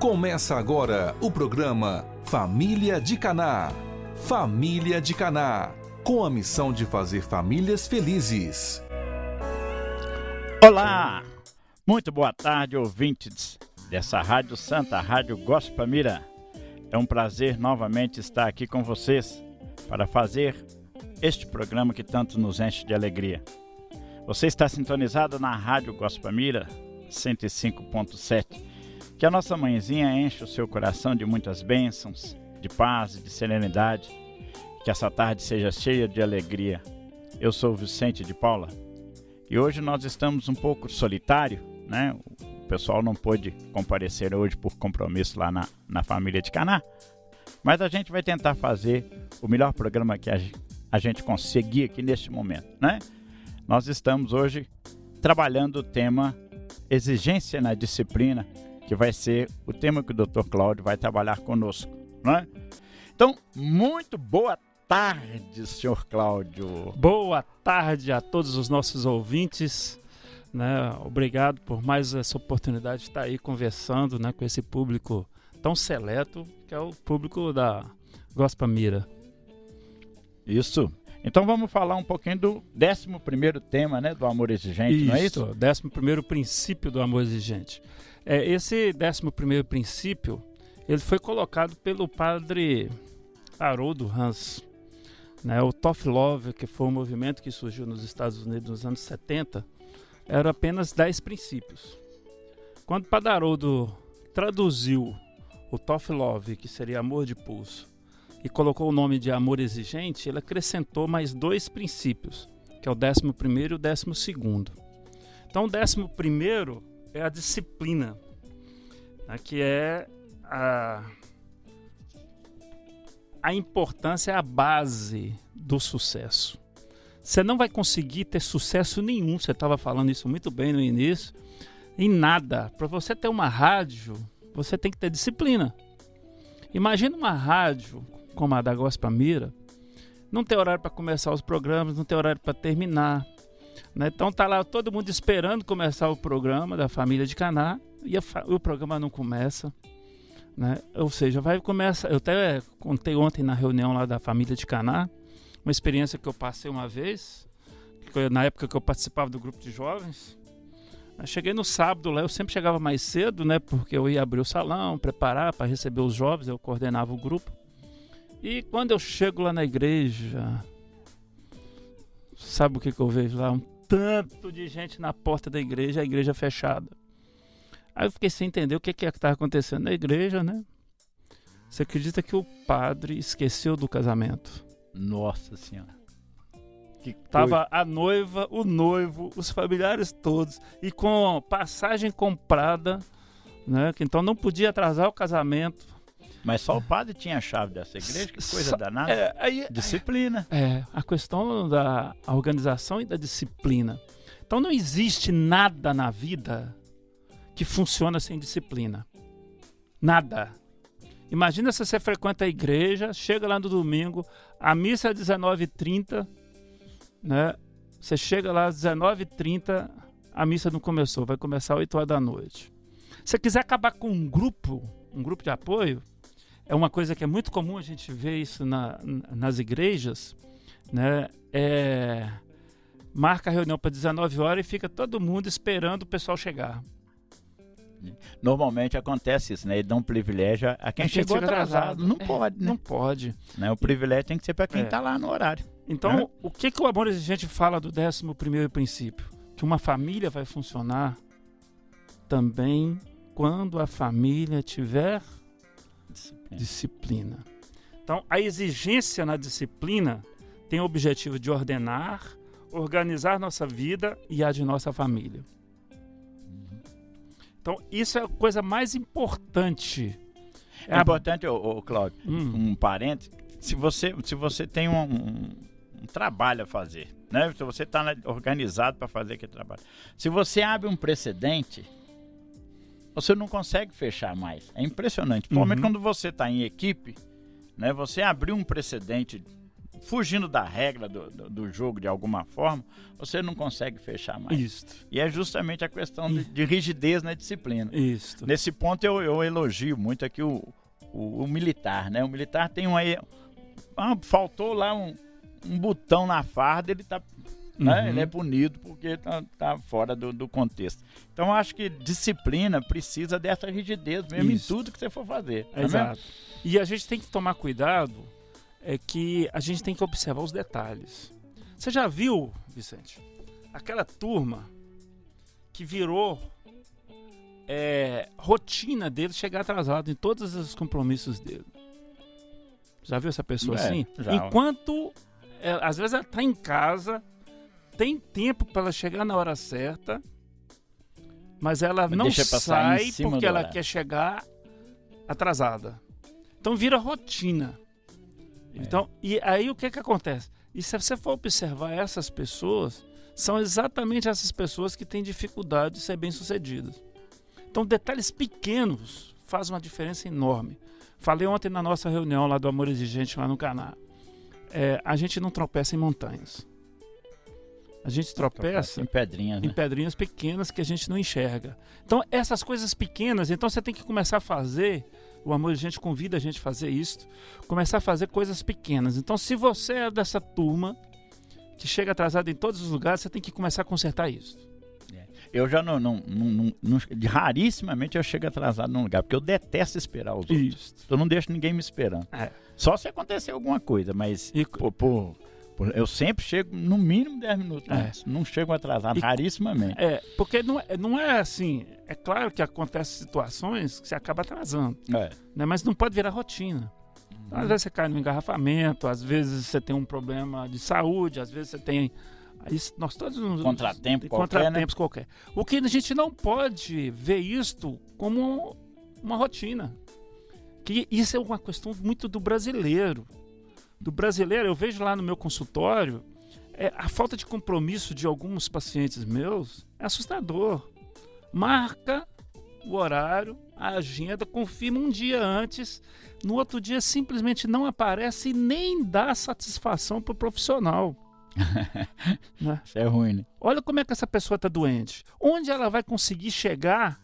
Começa agora o programa Família de Caná. Família de Caná, com a missão de fazer famílias felizes. Olá! Muito boa tarde, ouvintes dessa Rádio Santa, a Rádio Gospel Mira. É um prazer novamente estar aqui com vocês para fazer este programa que tanto nos enche de alegria. Você está sintonizado na Rádio Gospel Mira 105.7. Que a nossa mãezinha enche o seu coração de muitas bênçãos, de paz e de serenidade. Que essa tarde seja cheia de alegria. Eu sou Vicente de Paula e hoje nós estamos um pouco solitário, né? O pessoal não pôde comparecer hoje por compromisso lá na Família de Caná, mas a gente vai tentar fazer o melhor programa que a gente conseguir aqui neste momento, né? Nós estamos hoje trabalhando o tema exigência na disciplina, que vai ser o tema que o Dr. Cláudio vai trabalhar conosco, né? Então, muito boa tarde, senhor Cláudio. Boa tarde a todos os nossos ouvintes, né? Obrigado por mais essa oportunidade de estar aí conversando, né, com esse público tão seleto, que é o público da Gospel Mira. Isso. Então vamos falar um pouquinho do 11º tema, né, do amor exigente, não é isso? 11º princípio do amor exigente. Esse 11º princípio, ele foi colocado pelo padre Haroldo Hans, né? O Tough Love, que foi um movimento que surgiu nos Estados Unidos nos anos 70, era apenas 10 princípios. Quando o padre Haroldo traduziu o Tough Love, que seria amor de pulso, e colocou o nome de amor exigente, ele acrescentou mais 2 princípios, que é o 11º e o 12º. Então o 11º é a disciplina, né, que é a importância, a base do sucesso. Você não vai conseguir ter sucesso nenhum, você estava falando isso muito bem no início, em nada. Para você ter uma rádio, você tem que ter disciplina. Imagina uma rádio como a da Gospel Mira, não tem horário para começar os programas, não tem horário para terminar, né? Então tá lá todo mundo esperando começar o programa da Família de Caná e o programa não começa, né? Ou seja, vai começar. Eu até contei ontem na reunião lá da Família de Caná uma experiência que eu passei uma vez, na época que eu participava do grupo de jovens. Eu cheguei no sábado lá, eu sempre chegava mais cedo, né? Porque eu ia abrir o salão, preparar para receber os jovens, eu coordenava o grupo. E quando eu chego lá na igreja, sabe o que eu vejo lá? Um tanto de gente na porta da igreja, a igreja fechada. Aí eu fiquei sem entender o que estava acontecendo na igreja, né? Você acredita que o padre esqueceu do casamento? Nossa Senhora. Tava a noiva, o noivo, os familiares todos, e com passagem comprada, né? Que então não podia atrasar o casamento. Mas só o padre tinha a chave dessa igreja, que coisa danada. Disciplina. A questão da organização e da disciplina. Então não existe nada na vida que funciona sem disciplina. Nada. Imagina se você frequenta a igreja, chega lá no domingo, a missa é às 19h30, né? Você chega lá às 19h30, a missa não começou, vai começar às 8h da noite. Se você quiser acabar com um grupo de apoio, é uma coisa que é muito comum a gente ver isso nas igrejas, né? Marca a reunião para 19h e fica todo mundo esperando o pessoal chegar. Normalmente acontece isso, né? Eles dão um privilégio a quem chegou atrasado. Não pode, né? Não pode. Né? O privilégio tem que ser para quem está lá no horário. Então, o que o amor exigente fala do 11º princípio? Que uma família vai funcionar também quando a família tiver disciplina. Então, a exigência na disciplina tem o objetivo de ordenar, organizar nossa vida e a de nossa família. Então, isso é a coisa mais importante. É importante, Cláudio, um parênteses, se você tem um trabalho a fazer, né? Se você está organizado para fazer aquele trabalho. Se você abre um precedente, você não consegue fechar mais. É impressionante. Principalmente quando você está em equipe, né? Você abriu um precedente fugindo da regra do jogo de alguma forma, você não consegue fechar mais. Isso. E é justamente a questão de rigidez na disciplina. Isso. Nesse ponto eu elogio muito aqui o militar, né? O militar tem faltou lá um botão na farda, ele tá... Né? Ele é punido porque tá fora do contexto. Então, eu acho que disciplina precisa dessa rigidez mesmo em tudo que você for fazer. Exato. E a gente tem que tomar cuidado, que a gente tem que observar os detalhes. Você já viu, Vicente, aquela turma que virou rotina dele chegar atrasado em todos os compromissos dele? Já viu essa pessoa assim? Já. Enquanto, às vezes ela tá em casa... Tem tempo para ela chegar na hora certa, mas ela não sai porque ela quer chegar atrasada. Então vira rotina. Então, e aí o que acontece? E se você for observar essas pessoas, são exatamente essas pessoas que têm dificuldade de ser bem-sucedidas. Então detalhes pequenos fazem uma diferença enorme. Falei ontem na nossa reunião lá do Amor Exigente, lá no Caná. A gente não tropeça em montanhas. A gente tropeça em pedrinhas pequenas que a gente não enxerga. Então, essas coisas pequenas, então você tem que começar a fazer, o Amor Exigente convida a gente a fazer isso, começar a fazer coisas pequenas. Então, se você é dessa turma que chega atrasado em todos os lugares, você tem que começar a consertar isso. Eu já rarissimamente eu chego atrasado num lugar, porque eu detesto esperar os outros. Isso. Eu não deixo ninguém me esperando. Só se acontecer alguma coisa, mas eu sempre chego no mínimo 10 minutos antes. Não chego atrasado, rarissimamente. Porque não é assim. É claro que acontecem situações que você acaba atrasando. Né? Mas não pode virar rotina. Então, às vezes você cai no engarrafamento, às vezes você tem um problema de saúde, às vezes você tem... nós todos contratempos qualquer. O que a gente não pode ver isto como uma rotina. Que isso é uma questão muito do brasileiro. Eu vejo lá no meu consultório, a falta de compromisso de alguns pacientes meus é assustador. Marca o horário, a agenda, confirma um dia antes, no outro dia simplesmente não aparece e nem dá satisfação para o profissional. Né? Isso é ruim, né? Olha como é que essa pessoa está doente. Onde ela vai conseguir chegar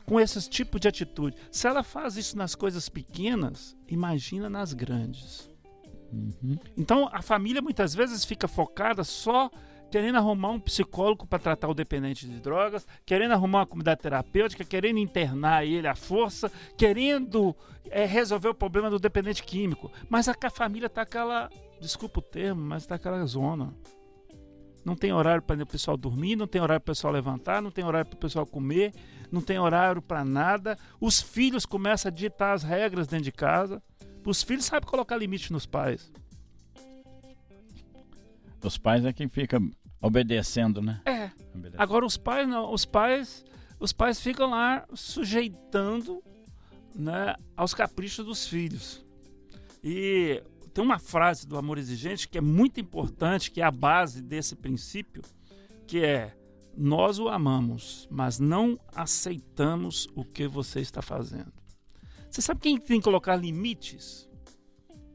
com esse tipo de atitude? Se ela faz isso nas coisas pequenas, imagina nas grandes. Então a família muitas vezes fica focada só querendo arrumar um psicólogo para tratar o dependente de drogas, querendo arrumar uma comunidade terapêutica, querendo internar ele à força, querendo resolver o problema do dependente químico. Mas a família está aquela, desculpa o termo, mas está aquela zona. Não tem horário para o pessoal dormir, não tem horário para o pessoal levantar, não tem horário para o pessoal comer, não tem horário para nada. Os filhos começam a ditar as regras dentro de casa. Os filhos sabem colocar limite nos pais. Os pais é quem fica obedecendo, né? Agora os pais não. Os pais ficam lá sujeitando, né, aos caprichos dos filhos. E tem uma frase do Amor Exigente que é muito importante, que é a base desse princípio, que é: nós o amamos, mas não aceitamos o que você está fazendo. Você sabe quem tem que colocar limites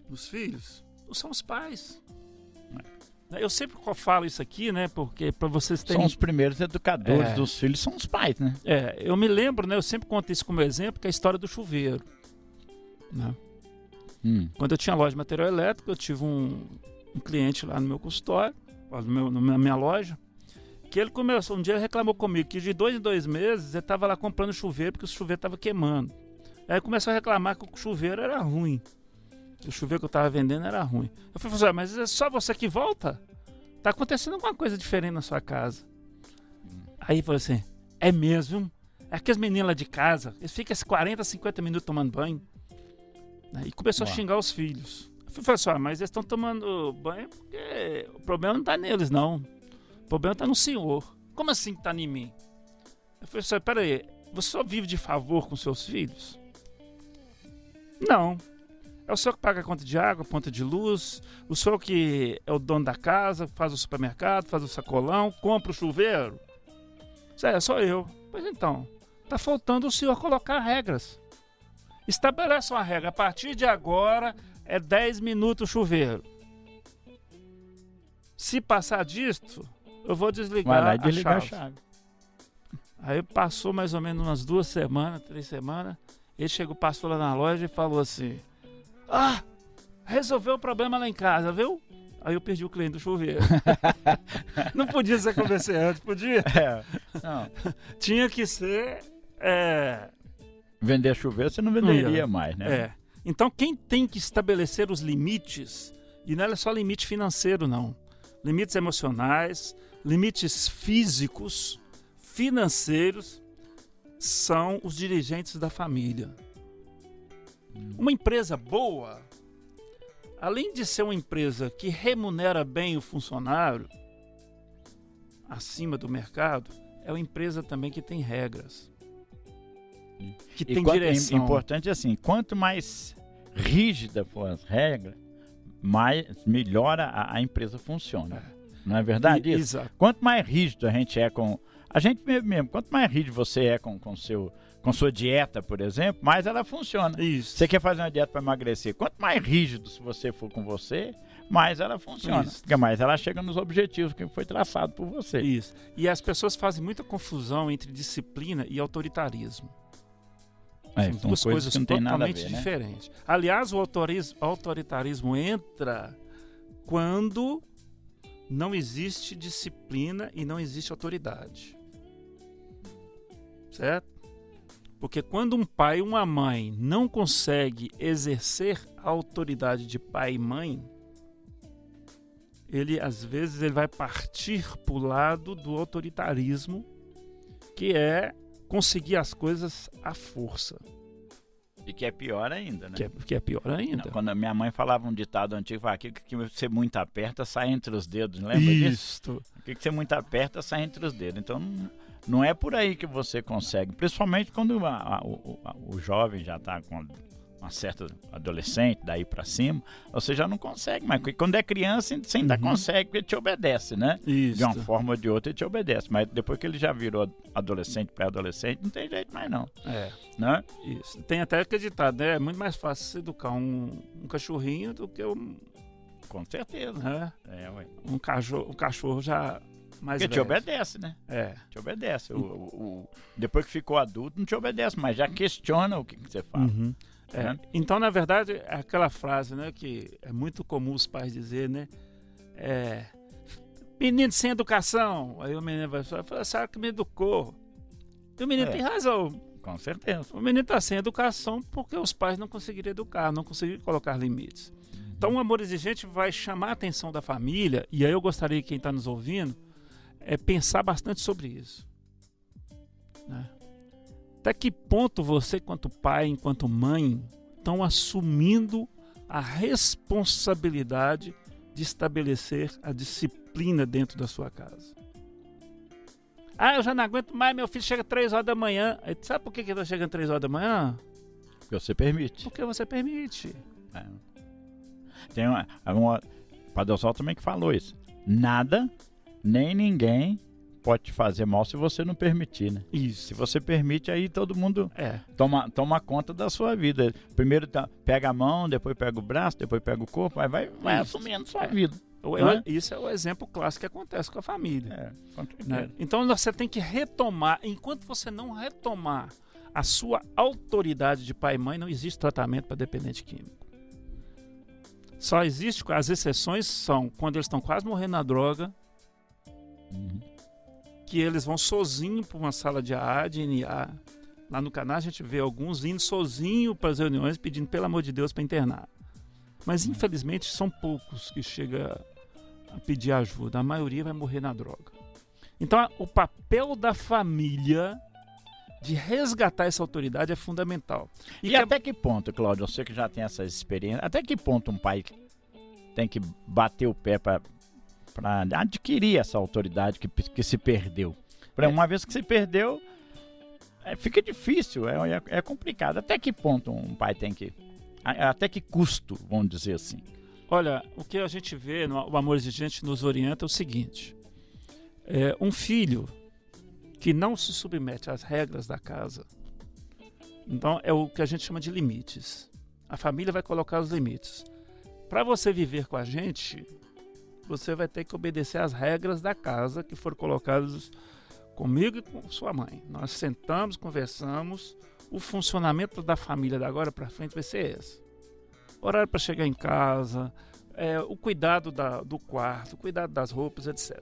nos filhos? São os pais. Eu sempre falo isso aqui, né? Porque para vocês terem... São os primeiros educadores dos filhos, são os pais, né? Eu me lembro, né? Eu sempre conto isso como exemplo, que é a história do chuveiro. Né? Quando eu tinha loja de material elétrico, eu tive um cliente lá no meu consultório, na minha loja, que ele começou, um dia ele reclamou comigo que de 2 em 2 meses ele estava lá comprando chuveiro porque o chuveiro estava queimando. Aí começou a reclamar que o chuveiro era ruim. O chuveiro que eu estava vendendo era ruim. Eu falei, mas é só você que volta? Tá acontecendo alguma coisa diferente na sua casa. Aí ele falou assim, é mesmo? É que as meninas lá de casa, eles ficam 40, 50 minutos tomando banho. E começou a xingar os filhos. Eu falei assim, mas eles estão tomando banho porque o problema não está neles, não. O problema está no senhor. Como assim que está em mim? Eu falei assim, peraí, você só vive de favor com seus filhos? Não. É o senhor que paga a conta de água, a conta de luz, o senhor que é o dono da casa, faz o supermercado, faz o sacolão, compra o chuveiro. Sou eu. Pois então, está faltando o senhor colocar regras. Estabelece uma regra, a partir de agora é 10 minutos o chuveiro. Se passar disto, eu vou desligar Vai lá e desliga a chave. Aí passou mais ou menos umas 2 semanas, 3 semanas. Ele chegou, passou lá na loja e falou assim: resolveu o problema lá em casa, viu? Aí eu perdi o cliente do chuveiro. Não podia ser comerciante, podia? Não. Tinha que ser... Vender chuveiro você não venderia mais, né? Então quem tem que estabelecer os limites, e não é só limite financeiro, não. Limites emocionais, limites físicos, financeiros, são os dirigentes da família. Uma empresa boa, além de ser uma empresa que remunera bem o funcionário, acima do mercado, é uma empresa também que tem regras. Que tem direção. É importante assim, quanto mais rígida for as regras, melhor a empresa funciona. Não é verdade isso? Exato. Quanto mais rígido a gente é com... A gente mesmo, quanto mais rígido você é com sua dieta, por exemplo, mais ela funciona. Isso. Você quer fazer uma dieta para emagrecer? Quanto mais rígido se você for com você, mais ela funciona. Isso. Porque mais ela chega nos objetivos que foi traçado por você. Isso. E as pessoas fazem muita confusão entre disciplina e autoritarismo. São duas coisas que não tem nada a totalmente ver, né? diferentes. Aliás, o autoritarismo entra quando não existe disciplina e não existe autoridade. Certo? Porque quando um pai e uma mãe não conseguem exercer a autoridade de pai e mãe, às vezes ele vai partir para o lado do autoritarismo, que é conseguir as coisas à força. E que é pior ainda, né? Que é pior ainda. Não, quando a minha mãe falava um ditado antigo, falava, que você muito aperta, sai entre os dedos, lembra disso? O que você muito aperta, sai entre os dedos. Então, não é por aí que você consegue, principalmente quando o jovem já está com uma certa adolescente, daí para cima, você já não consegue, mas quando é criança você ainda consegue, porque ele te obedece, né? Isso. De uma forma ou de outra ele te obedece, mas depois que ele já virou adolescente, pré-adolescente, não tem jeito mais não. Né? Isso. Tem até acreditado, né? É muito mais fácil você educar um cachorrinho do que Com certeza. Né? Ué. Um cachorro já mais porque velho. te obedece, né? Te obedece. Depois que ficou adulto, não te obedece, mas já questiona o que você fala. Então, na verdade, é aquela frase, né, que é muito comum os pais dizer, né? Menino sem educação. Aí o menino vai falar, a senhora que me educou. E o menino tem razão. Com certeza. O menino está sem educação porque os pais não conseguiram educar, não conseguiram colocar limites. Então, o amor exigente vai chamar a atenção da família, e aí eu gostaria que quem está nos ouvindo pensar bastante sobre isso. Né? Até que ponto você, enquanto pai, enquanto mãe, estão assumindo a responsabilidade de estabelecer a disciplina dentro da sua casa? Eu já não aguento mais, meu filho chega 3 horas da manhã. Aí, sabe por que ele está chegando 3 horas da manhã? Porque você permite. Porque você permite. Tem uma Padre Oswaldo também que falou isso. Nada, nem ninguém pode te fazer mal se você não permitir, né? Isso. Se você permite, aí todo mundo toma conta da sua vida. Primeiro pega a mão, depois pega o braço, depois pega o corpo, aí vai assumindo sua vida. Isso é o exemplo clássico que acontece com a família. Né? Então você tem que retomar. Enquanto você não retomar a sua autoridade de pai e mãe, não existe tratamento para dependente químico. Só existe, as exceções são quando eles estão quase morrendo na droga, que eles vão sozinhos para uma sala de AA, de NA. Lá no canal a gente vê alguns indo sozinho para as reuniões pedindo pelo amor de Deus para internar. Mas infelizmente são poucos que chegam a pedir ajuda. A maioria vai morrer na droga. Então o papel da família de resgatar essa autoridade é fundamental. E até que ponto, Cláudio, você que já tem essa experiência, até que ponto um pai tem que bater o pé para adquirir essa autoridade que se perdeu? Uma vez que se perdeu, fica difícil, é complicado. Até que ponto um pai tem que... Até que custo, vamos dizer assim? Olha, o que a gente vê, o Amor Exigente nos orienta é o seguinte. Um filho que não se submete às regras da casa, então é o que a gente chama de limites. A família vai colocar os limites. Para você viver com a gente, você vai ter que obedecer às regras da casa que foram colocadas comigo e com sua mãe. Nós sentamos, conversamos, o funcionamento da família da agora para frente vai ser esse. Horário para chegar em casa, o cuidado do quarto, o cuidado das roupas, etc.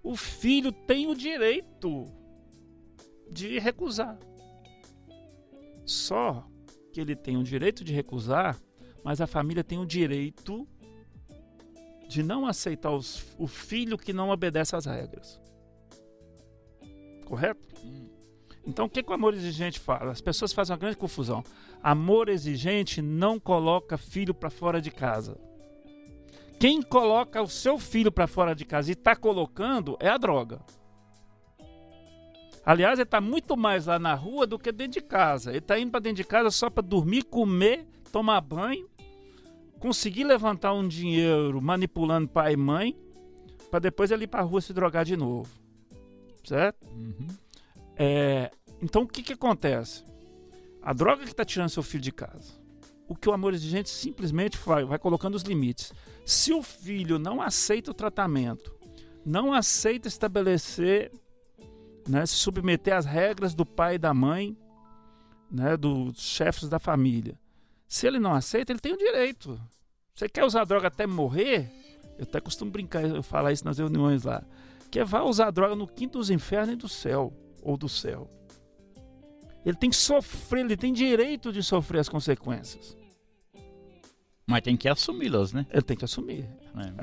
O filho tem o direito de recusar. Só que ele tem o direito de recusar, mas a família tem o direito de não aceitar o filho que não obedece às regras. Correto? Então, o que o amor exigente fala? As pessoas fazem uma grande confusão. Amor exigente não coloca filho para fora de casa. Quem coloca o seu filho para fora de casa e está colocando é a droga. Aliás, ele está muito mais lá na rua do que dentro de casa. Ele está indo para dentro de casa só para dormir, comer, tomar banho, conseguir levantar um dinheiro manipulando pai e mãe, para depois ele ir para a rua se drogar de novo. Certo? Uhum. Então, o que acontece? A droga que está tirando seu filho de casa. O que o amor exigente simplesmente vai colocando os limites. Se o filho não aceita o tratamento, não aceita estabelecer, né, se submeter às regras do pai e da mãe, né, dos chefes da família. Se ele não aceita, ele tem o direito. Você quer usar droga até morrer? Eu até costumo brincar, eu falar isso nas reuniões lá. Que vai usar droga no quinto dos infernos e do céu, ou do céu. Ele tem que sofrer, ele tem direito de sofrer as consequências. Mas tem que assumi-las, né? Ele tem que assumir.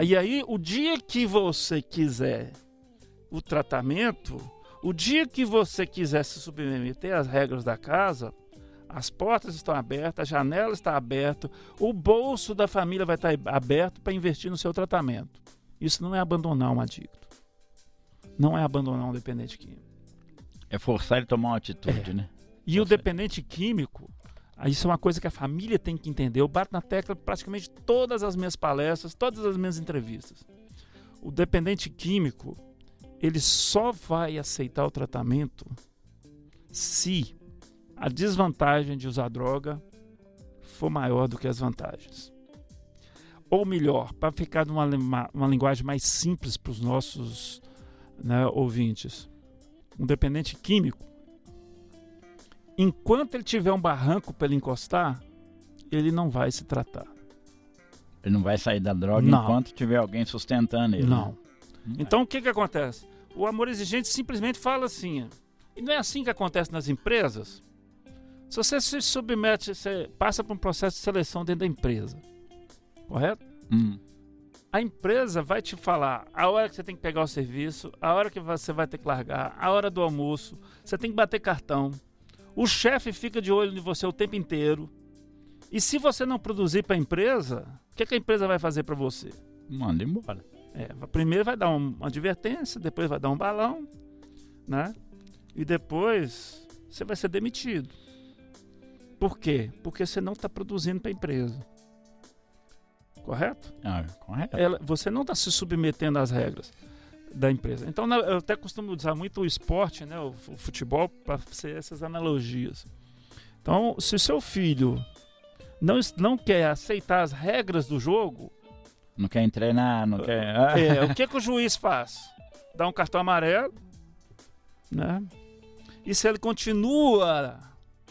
E aí, o dia que você quiser o tratamento, o dia que você quiser se submeter às regras da casa, as portas estão abertas, a janela está aberta, o bolso da família vai estar aberto para investir no seu tratamento. Isso não é abandonar um adicto. Não é abandonar um dependente químico. É forçar ele a tomar uma atitude, né? E o dependente químico, isso é uma coisa que a família tem que entender. Eu bato na tecla praticamente todas as minhas palestras, todas as minhas entrevistas. O dependente químico, ele só vai aceitar o tratamento se a desvantagem de usar droga for maior do que as vantagens. Ou melhor, para ficar numa linguagem mais simples para os nossos, né, ouvintes, um dependente químico, enquanto ele tiver um barranco para ele encostar, ele não vai se tratar. Ele não vai sair da droga enquanto tiver alguém sustentando ele. Não. Então o que acontece? O amor exigente simplesmente fala assim, e não é assim que acontece nas empresas? Se você se submete, você passa por um processo de seleção dentro da empresa, correto? A empresa vai te falar a hora que você tem que pegar o serviço, a hora que você vai ter que largar, a hora do almoço, você tem que bater cartão. O chefe fica de olho em você o tempo inteiro. E se você não produzir para a empresa, o que a empresa vai fazer para você? Manda embora. Primeiro vai dar uma advertência, depois vai dar um balão, né? E depois você vai ser demitido. Por quê? Porque você não está produzindo para a empresa. Correto? Correto. Você não está se submetendo às regras da empresa. Então, eu até costumo usar muito o esporte, né, o futebol, para ser essas analogias. Então, se o seu filho não quer aceitar as regras do jogo... Não quer treinar, não quer... o que o juiz faz? Dá um cartão amarelo, né? E se ele continua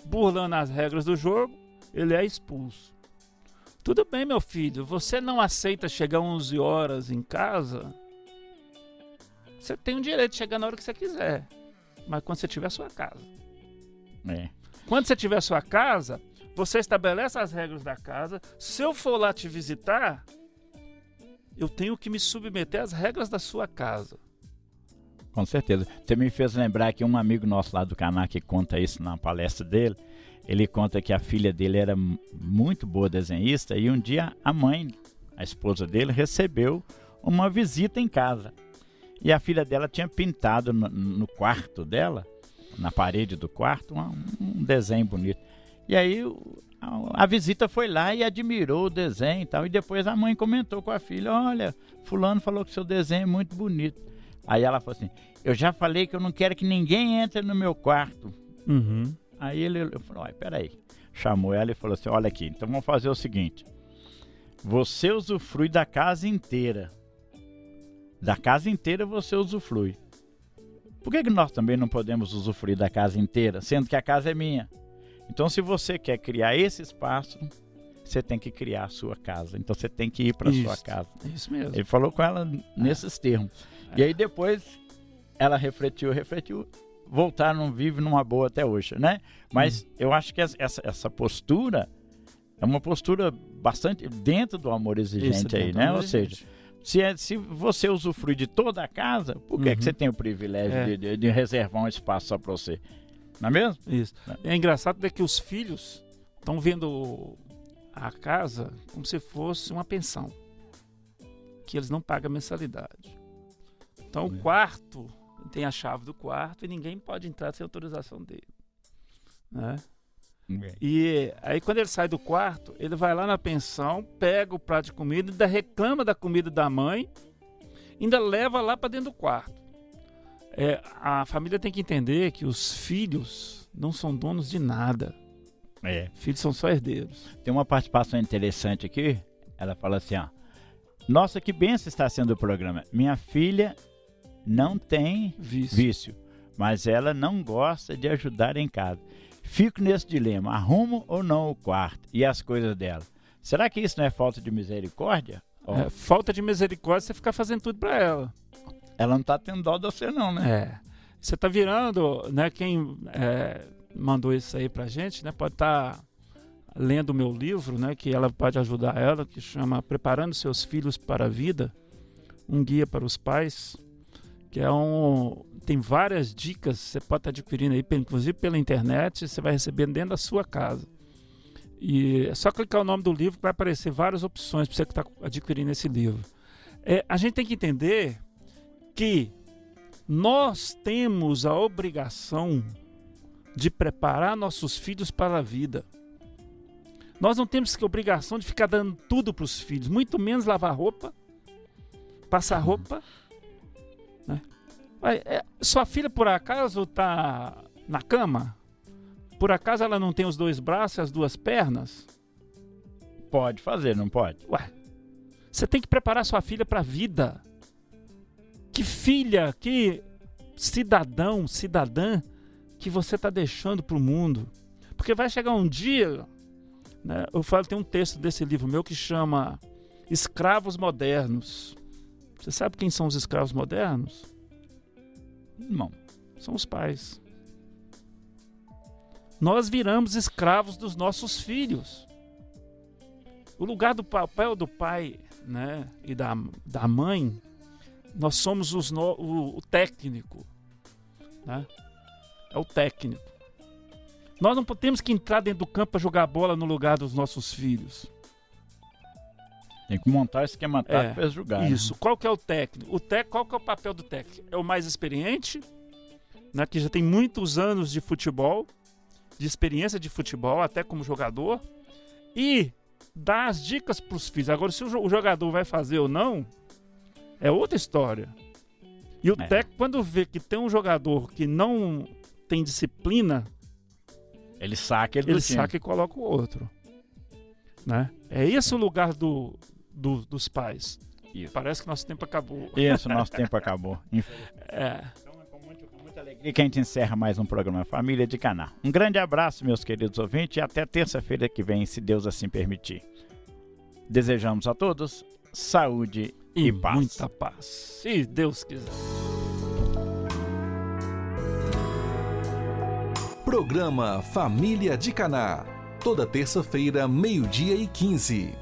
burlando as regras do jogo, ele é expulso. Tudo bem, meu filho, você não aceita chegar 11 horas em casa, você tem o direito de chegar na hora que você quiser, mas quando você tiver a sua casa. Quando você tiver a sua casa, você estabelece as regras da casa. Se eu for lá te visitar, eu tenho que me submeter às regras da sua casa. Com certeza. Você me fez lembrar que um amigo nosso lá do canal que conta isso na palestra dele, ele conta que a filha dele era muito boa desenhista e um dia a mãe, a esposa dele, recebeu uma visita em casa. E a filha dela tinha pintado no quarto dela, na parede do quarto, um desenho bonito. E aí a visita foi lá e admirou o desenho e tal. E depois a mãe comentou com a filha, olha, fulano falou que seu desenho é muito bonito. Aí ela falou assim, eu já falei que eu não quero que ninguém entre no meu quarto. Aí ele falou, peraí. Chamou ela e falou assim, olha aqui, então vamos fazer o seguinte. Você usufrui da casa inteira. Da casa inteira você usufrui. Por que nós também não podemos usufruir da casa inteira, sendo que a casa é minha? Então, se você quer criar esse espaço, você tem que criar a sua casa. Então, você tem que ir para a sua casa. Isso mesmo. Ele falou com ela nesses termos. E aí, depois, ela refletiu, voltaram, vive numa boa até hoje, né? Mas eu acho que essa postura é uma postura bastante dentro do amor exigente aí, né? Ou seja, se você usufrui de toda a casa, por que você tem o privilégio de reservar um espaço só para você? Não é mesmo? Isso. É engraçado que os filhos estão vendo a casa como se fosse uma pensão, que eles não pagam mensalidade. Então o quarto tem a chave do quarto e ninguém pode entrar sem autorização dele, né? E aí quando ele sai do quarto, ele vai lá na pensão, pega o prato de comida, ainda reclama da comida da mãe, ainda leva lá para dentro do quarto. A família tem que entender que os filhos não são donos de nada. Filhos são só herdeiros. Tem uma participação interessante aqui. Ela fala assim, ó: nossa, que bênção está sendo o programa. Minha filha não tem vício, mas ela não gosta de ajudar em casa. Fico nesse dilema, arrumo ou não o quarto e as coisas dela. Será que isso não é falta de misericórdia? Falta de misericórdia você ficar fazendo tudo para ela. Ela não está tendo dó de você não, né? Você está virando, né? Quem mandou isso aí pra gente, né? Pode estar lendo o meu livro, né? Que ela pode ajudar ela, que chama Preparando Seus Filhos para a Vida, um guia para os pais, que tem várias dicas, você pode estar adquirindo aí, inclusive pela internet, você vai receber dentro da sua casa. E é só clicar o nome do livro que vai aparecer várias opções para você que está adquirindo esse livro. A gente tem que entender que nós temos a obrigação de preparar nossos filhos para a vida. Nós não temos a obrigação de ficar dando tudo para os filhos, muito menos lavar roupa, passar roupa, né? Sua filha, por acaso, está na cama? Por acaso ela não tem os 2 braços e as 2 pernas? Pode fazer, não pode? Você tem que preparar sua filha para a vida. Que filha, que cidadão, cidadã que você está deixando para o mundo. Porque vai chegar um dia, né, tem um texto desse livro meu que chama Escravos Modernos. Você sabe quem são os escravos modernos? Não. São os pais. Nós viramos escravos dos nossos filhos. O lugar do papel do pai, né, e da mãe, nós somos o técnico, né? É o técnico. Nós não temos que entrar dentro do campo para jogar bola no lugar dos nossos filhos. Tem que montar o esquema tático para jogar. Isso. Né? Qual que é o técnico? Qual que é o papel do técnico? É o mais experiente, né, que já tem muitos anos de futebol, de experiência de futebol, até como jogador, e dá as dicas para os filhos. Agora, se o jogador vai fazer ou não, é outra história. E o técnico, quando vê que tem um jogador que não tem disciplina, ele saca e coloca o outro, né? É esse o lugar dos pais. Isso. Parece que nosso tempo acabou. Isso, nosso tempo acabou. Então é com muita alegria que a gente encerra mais um programa Família de Caná. Um grande abraço, meus queridos ouvintes, e até terça-feira que vem, se Deus assim permitir. Desejamos a todos saúde e paz. Muita paz, se Deus quiser. Programa Família de Caná. Toda terça-feira, 12:15.